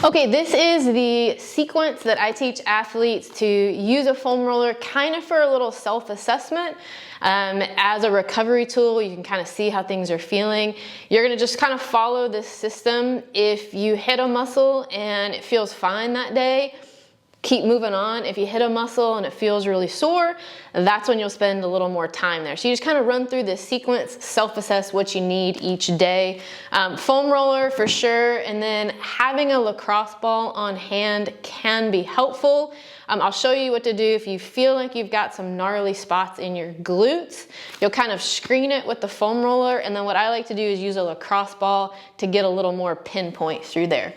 Okay, this is the sequence that I teach athletes to use a foam roller kind of for a little self-assessment. As a recovery tool, you can kind of see how things are feeling. You're gonna just kind of follow this system. If you hit a muscle and it feels fine that day, keep moving on. If you hit a muscle and it feels really sore, that's when you'll spend a little more time there. So you just kind of run through this sequence, self-assess what you need each day. Foam roller for sure, and then having a lacrosse ball on hand can be helpful. I'll show you what to do if you feel like you've got some gnarly spots in your glutes. You'll kind of screen it with the foam roller, and then what I like to do is use a lacrosse ball to get a little more pinpoint through there.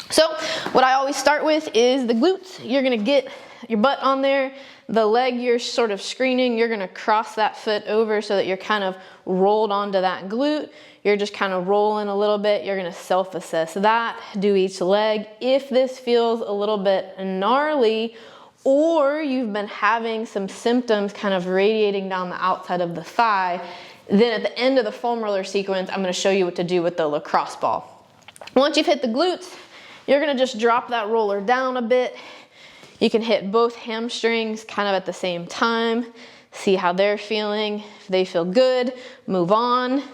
So what I always start with is the glutes. You're gonna get your butt on there. The leg you're sort of screening, you're gonna cross that foot over so that you're kind of rolled onto that glute. You're just kind of rolling a little bit. You're gonna self-assess that, do each leg. If this feels a little bit gnarly, or you've been having some symptoms kind of radiating down the outside of the thigh, then at the end of the foam roller sequence, I'm gonna show you what to do with the lacrosse ball. Once you've hit the glutes, you're gonna just drop that roller down a bit. You can hit both hamstrings kind of at the same time. See how they're feeling. If they feel good, move on.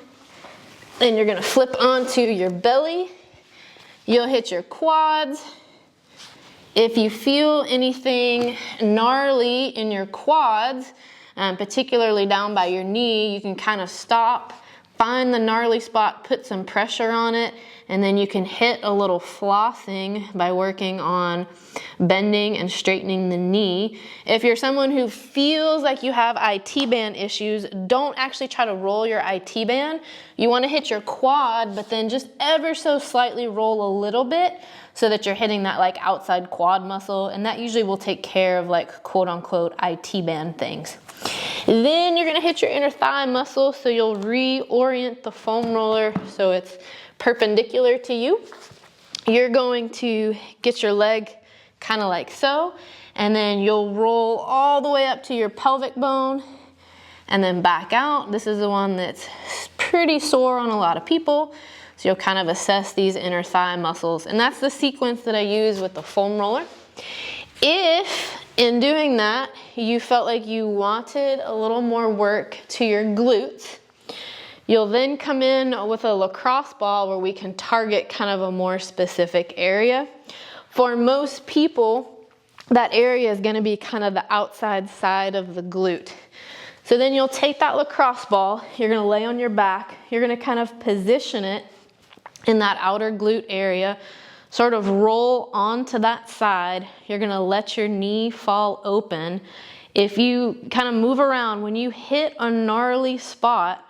Then you're gonna flip onto your belly. You'll hit your quads. If you feel anything gnarly in your quads, particularly down by your knee, you can kind of stop, find the gnarly spot, put some pressure on it, and then you can hit a little flossing by working on bending and straightening the knee. If you're someone who feels like you have IT band issues, don't actually try to roll your IT band. You want to hit your quad, but then just ever so slightly roll a little bit so that you're hitting that like outside quad muscle, and that usually will take care of like quote unquote IT band things. Then you're gonna hit your inner thigh muscle, so you'll reorient the foam roller so it's perpendicular to you. You're going to get your leg kind of like so, and then you'll roll all the way up to your pelvic bone and then back out. This is the one that's pretty sore on a lot of people. So you'll kind of assess these inner thigh muscles, and that's the sequence that I use with the foam roller. If in doing that, you felt like you wanted a little more work to your glutes, you'll then come in with a lacrosse ball where we can target kind of a more specific area. For most people, that area is gonna be kind of the outside side of the glute. So then you'll take that lacrosse ball, you're gonna lay on your back, you're gonna kind of position it in that outer glute area, sort of roll onto that side. You're gonna let your knee fall open. If you kind of move around, when you hit a gnarly spot,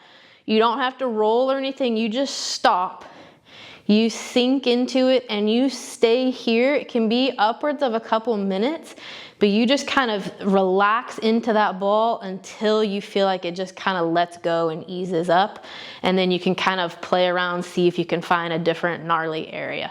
you don't have to roll or anything, you just stop. You sink into it and you stay here. It can be upwards of a couple minutes, but you just kind of relax into that ball until you feel like it just kind of lets go and eases up. And then you can kind of play around, see if you can find a different gnarly area.